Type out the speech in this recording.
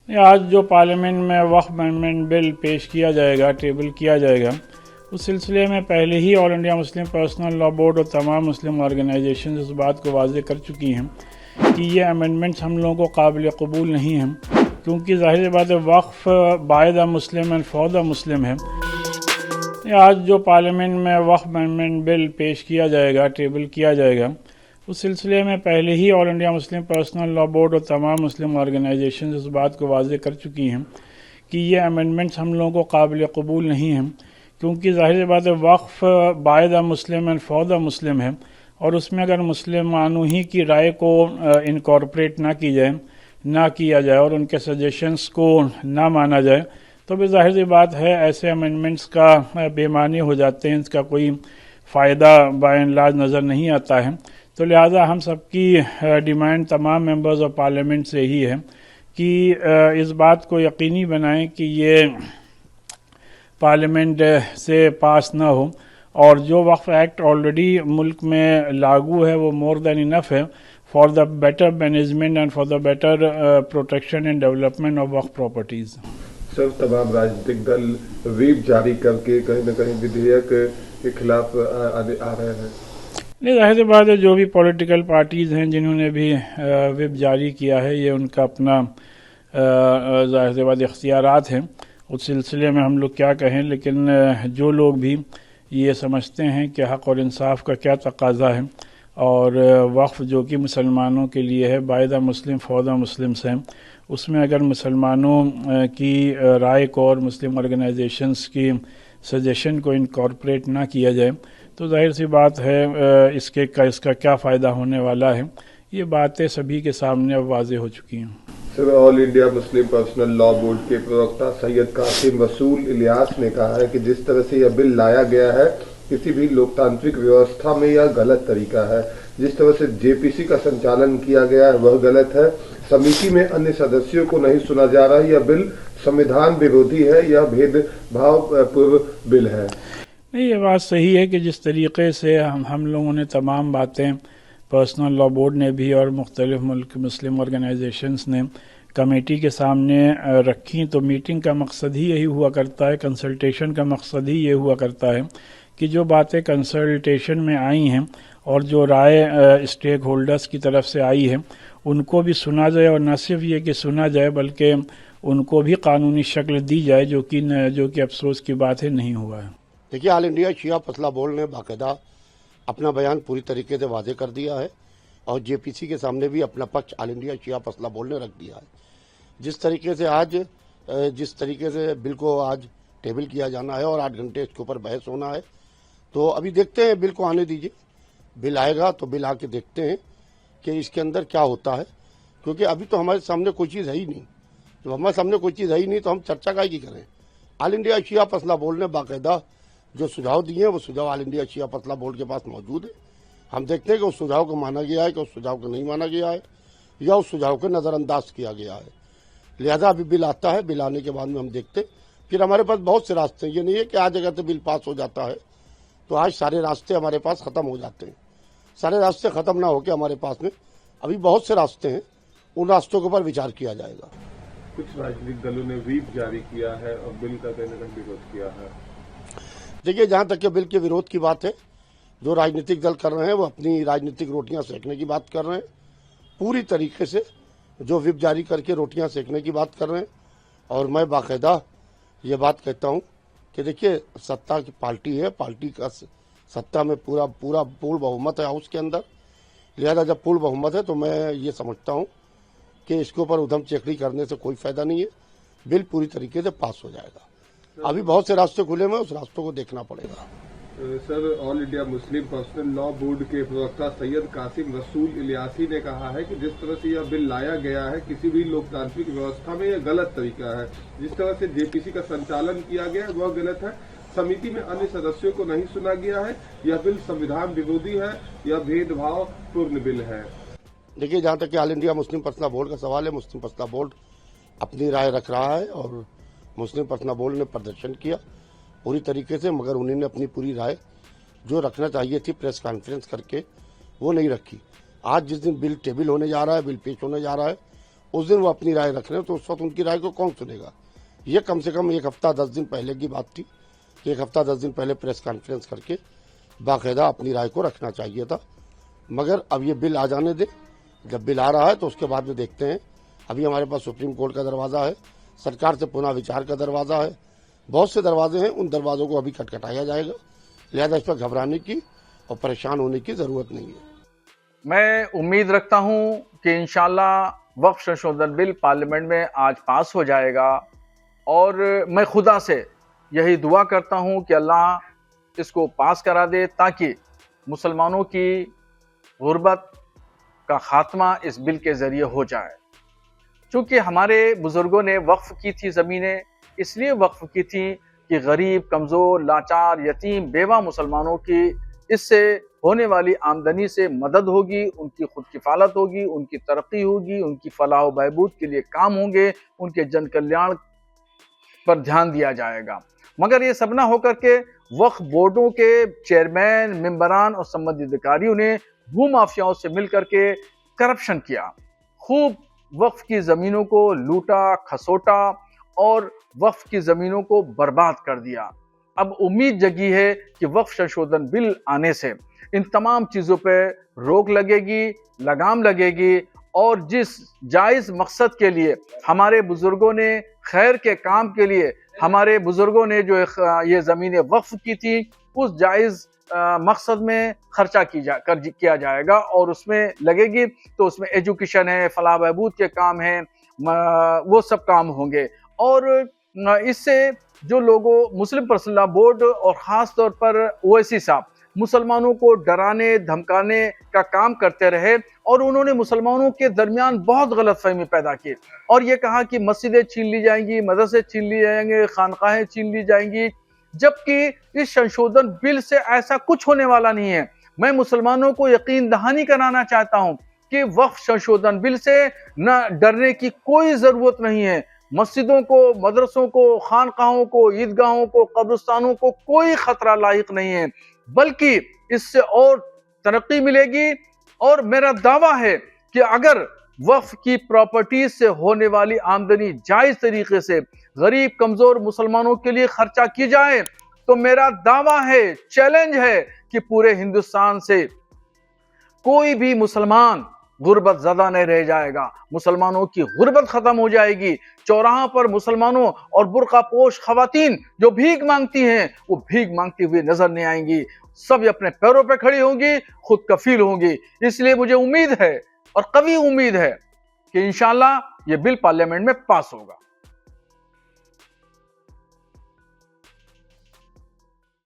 आज जो पार्लियामेंट में वक्फ अमेंडमेंट बिल पेश किया जाएगा, टेबल किया जाएगा, उस सिलसिले में पहले ही all India Muslim personal law board और तमाम मुस्लिम ऑर्गेनाइजेशन इस बात को वाज़ेह कर चुकी हैं कि ये अमेंडमेंट्स हम लोगों को काबिल कबूल नहीं हैं, क्योंकि ज़ाहिर बात है waqf by the Muslim and for the Muslim है। आज जो पार्लियामेंट में वक्फ अमेंडमेंट बिल पेश किया जाएगा, टेबल किया जाएगा, उस सिलसिले में पहले ही all India Muslim personal law board और तमाम मुस्लिम ऑर्गेनाइजेशन इस बात को वाज़ेह कर चुकी हैं कि ये अमेंडमेंट्स हम लोगों को काबिल कबूल नहीं हैं, क्योंकि ज़ाहिर बात है waqf by the Muslim and for the Muslim है, और उसमें अगर मुसलमानों ही की राय को इनकॉर्पोरेट ना की जाए, ना किया जाए और उनके सजेशंस को ना माना जाए, तो भी ज़ाहिर सी बात है ऐसे अमेंडमेंट्स का बेमानी हो जाते हैं, इसका कोई फ़ायदा बाय एंड लार्ज नज़र नहीं आता है। तो लिहाजा हम सबकी डिमांड तमाम मेंबर्स ऑफ पार्लियामेंट से ही है कि इस बात को यकीनी बनाएं कि ये पार्लियामेंट से पास ना हो, और जो वक्फ एक्ट ऑलरेडी मुल्क में लागू है वो मोर देन इनफ है for the better management and for the better protection and development of Waqf properties. Sir, तमाम राजनीतिक दल व्हीप जारी करके कहीं न कहीं विधेयक के खिलाफ आ रहे हैं। नहीं, जाहिर सी बात है जो भी पॉलिटिकल पार्टीज़ हैं जिन्होंने भी व्हिप जारी किया है, ये उनका अपना जाहिर सी बात इख्तियारात हैं, उस सिलसिले में हम लोग क्या कहें। लेकिन जो लोग भी ये समझते हैं कि हक़ और इंसाफ का क्या तकाज़ा है और वक्फ जो कि मुसलमानों के लिए है, bye the Muslim for the Muslims हैं, उसमें अगर मुसलमानों की राय को और मुस्लिम ऑर्गेनाइजेशंस की सजेशन को इनकॉर्पोरेट ना किया जाए, तो जाहिर सी बात है इसका क्या फ़ायदा होने वाला है। ये बातें सभी के सामने अब वाज़ेह हो चुकी हैं। Sir, all India Muslim personal law board के प्रवक्ता सैयद कासिम रसूल इलियास ने कहा है कि जिस तरह से यह बिल लाया गया है किसी भी लोकतांत्रिक व्यवस्था में यह गलत तरीका है। जिस तरह से जेपीसी का संचालन किया गया है वह गलत है। समिति में अन्य सदस्यों को नहीं सुना जा रहा है। यह बिल संविधान विरोधी है, यह भेदभाव पूर्व बिल है। नहीं, ये बात सही है कि जिस तरीके से हम लोगों ने तमाम बातें पर्सनल लॉ बोर्ड ने भी और मुख्तलिफ मुल्क मुस्लिम ऑर्गेनाइजेशंस ने कमेटी के सामने रखी, तो मीटिंग का मकसद ही यही हुआ करता है, कंसल्टेशन का मकसद ही ये हुआ करता है कि जो बातें कंसल्टेशन में आई हैं और जो राय स्टेक होल्डर्स की तरफ से आई है उनको भी सुना जाए, और न सिर्फ ये कि सुना जाए बल्कि उनको भी कानूनी शक्ल दी जाए, जो कि अफसोस की बात है नहीं हुआ है। देखिए, ऑल इंडिया शिया फसला बोर्ड ने बाकायदा अपना बयान पूरी तरीके से वाज़ेह कर दिया है और जेपीसी के सामने भी अपना पक्ष ऑल इंडिया शिया फसला बोर्ड ने रख दिया है। जिस तरीके से बिल को आज टेबल किया जाना है और 8 घंटे इसके ऊपर बहस होना है, तो अभी देखते हैं, बिल को आने दीजिए। बिल आएगा तो बिल आके देखते हैं कि इसके अंदर क्या होता है, क्योंकि अभी तो हमारे सामने कोई चीज़ है ही नहीं। जब हमारे सामने कोई चीज़ है ही नहीं तो हम चर्चा काहे की करें। ऑल इंडिया शिया फसला बोर्ड ने बाकायदा जो सुझाव दिए हैं वो सुझाव ऑल इंडिया शिया फसला बोर्ड के पास मौजूद है। हम देखते हैं कि उस सुझाव को माना गया है कि उस सुझाव को नहीं माना गया है या उस सुझाव को नज़रअंदाज किया गया है। लिहाजा अभी बिल आता है, बिल आने के बाद में हम देखते, फिर हमारे पास बहुत से रास्ते हैं। ये नहीं है कि आज अगर तो बिल पास हो जाता है तो आज सारे रास्ते हमारे पास ख़त्म हो जाते हैं। सारे रास्ते ख़त्म ना होकर हमारे पास में अभी बहुत से रास्ते हैं, उन रास्तों के ऊपर विचार किया जाएगा। कुछ राजनीतिक दलों ने व्हीप जारी किया है और बिल का कहीं न कहीं विरोध किया है। देखिए, जहाँ तक के बिल के विरोध की बात है, जो राजनीतिक दल कर रहे हैं वो अपनी राजनीतिक रोटियां सेकने की बात कर रहे हैं। पूरी तरीके से जो व्हिप जारी करके रोटियां सेकने की बात कर रहे हैं। और मैं बाकायदा ये बात कहता हूँ कि देखिए, सत्ता की पार्टी है, पार्टी का सत्ता में पूरा पूर्ण बहुमत है हाउस के अंदर। लिहाजा जब पूर्ण बहुमत है तो मैं ये समझता हूँ कि इसके ऊपर उधम चेकड़ी करने से कोई फायदा नहीं है। बिल पूरी तरीके से पास हो जाएगा। अभी बहुत से रास्ते खुले हुए हैं, उस रास्तों को देखना पड़ेगा। Sir, all India Muslim personal law board के प्रवक्ता सैयद कासिम रसूल इलियासी ने कहा है कि जिस तरह से यह बिल लाया गया है किसी भी लोकतांत्रिक व्यवस्था में यह गलत तरीका है। जिस तरह से जेपीसी का संचालन किया गया है वह गलत है। समिति में अन्य सदस्यों को नहीं सुना गया है। यह बिल संविधान विरोधी है, यह भेदभाव पूर्ण बिल है। देखिए, जहाँ तक कि all India Muslim personal board का सवाल है, मुस्लिम पर्सनल बोर्ड अपनी राय रख रहा है और मुस्लिम पर्सनल बोर्ड ने प्रदर्शन किया पूरी तरीके से, मगर उन्होंने अपनी पूरी राय जो रखना चाहिए थी प्रेस कॉन्फ्रेंस करके वो नहीं रखी। आज जिस दिन बिल टेबल होने जा रहा है, बिल पेश होने जा रहा है, उस दिन वो अपनी राय रख रहे हैं, तो उस वक्त उनकी राय को कौन सुनेगा। ये कम से कम 1 हफ्ता 10 दिन पहले की बात थी कि 1 हफ्ता 10 दिन पहले प्रेस कॉन्फ्रेंस करके बाकायदा अपनी राय को रखना चाहिए था। मगर अब ये बिल आ जाने दे, जब बिल आ रहा है तो उसके बाद में देखते हैं। अभी हमारे पास सुप्रीम कोर्ट का दरवाज़ा है, सरकार से पुनः विचार का दरवाज़ा है, बहुत से दरवाजे हैं, उन दरवाज़ों को अभी खटखटाया जाएगा। लिहाजा इस पर घबराने की और परेशान होने की ज़रूरत नहीं है। मैं उम्मीद रखता हूं कि इंशाल्लाह वक्फ संशोधन बिल पार्लियामेंट में आज पास हो जाएगा, और मैं खुदा से यही दुआ करता हूं कि अल्लाह इसको पास करा दे ताकि मुसलमानों की गुर्बत का खात्मा इस बिल के ज़रिए हो जाए। चूँकि हमारे बुज़ुर्गों ने वक्फ की थी ज़मीनें, इसलिए वक्फ की थी कि गरीब, कमज़ोर, लाचार, यतीम, बेवा मुसलमानों की इससे होने वाली आमदनी से मदद होगी, उनकी खुद किफ़ालत होगी, उनकी तरक्की होगी, उनकी फलाह व बहबूद के लिए काम होंगे, उनके जन कल्याण पर ध्यान दिया जाएगा। मगर ये सब ना होकर के वक्फ बोर्डों के चेयरमैन, मेंबरान और संबंधित अधिकारियों ने भूमाफियाओं से मिलकर के करप्शन किया, खूब वक्फ की ज़मीनों को लूटा, खसोटा और वक्फ की ज़मीनों को बर्बाद कर दिया। अब उम्मीद जगी है कि वक्फ संशोधन बिल आने से इन तमाम चीज़ों पे रोक लगेगी, लगाम लगेगी, और जिस जायज़ मकसद के लिए हमारे बुज़ुर्गों ने, खैर के काम के लिए हमारे बुज़ुर्गों ने जो ये ज़मीनें वक्फ की थी, उस जायज़ मकसद में खर्चा किया जाएगा और उसमें लगेगी, तो उसमें एजुकेशन है, फलाह बहबूद के काम हैं, वो सब काम होंगे। और इससे जो लोगों, मुस्लिम पर्सनल लॉ बोर्ड और ख़ास तौर पर ओवैसी साहब मुसलमानों को डराने धमकाने का काम करते रहे, और उन्होंने मुसलमानों के दरमियान बहुत गलतफहमी पैदा की और ये कहा कि मस्जिदें छीन ली जाएंगी, मदरसे छीन लिए जाएंगे, खानकाहें छीन ली जाएंगी, जबकि इस संशोधन बिल से ऐसा कुछ होने वाला नहीं है। मैं मुसलमानों को यकीन दहानी कराना चाहता हूं कि वक्फ संशोधन बिल से न डरने की कोई ज़रूरत नहीं है। मस्जिदों को, मदरसों को, खानकाहों को, ईदगाहों को, कब्रिस्तानों को कोई खतरा लायक नहीं है, बल्कि इससे और तरक्की मिलेगी। और मेरा दावा है कि अगर वक्फ की प्रॉपर्टीज से होने वाली आमदनी जायज तरीके से गरीब, कमजोर मुसलमानों के लिए खर्चा की जाए, तो मेरा दावा है, चैलेंज है कि पूरे हिंदुस्तान से कोई भी मुसलमान गुर्बत ज़्यादा नहीं रह जाएगा। मुसलमानों की गुर्बत खत्म हो जाएगी। चौराहों पर मुसलमानों और बुर्का पोश खवातीन जो भीख मांगती हैं, वो भीख मांगती हुई नजर नहीं आएंगी। सब अपने पैरों पे खड़ी होंगी, खुद कफील होंगी। इसलिए मुझे उम्मीद है और कवी उम्मीद है कि इंशाल्लाह ये बिल पार्लियामेंट में पास होगा।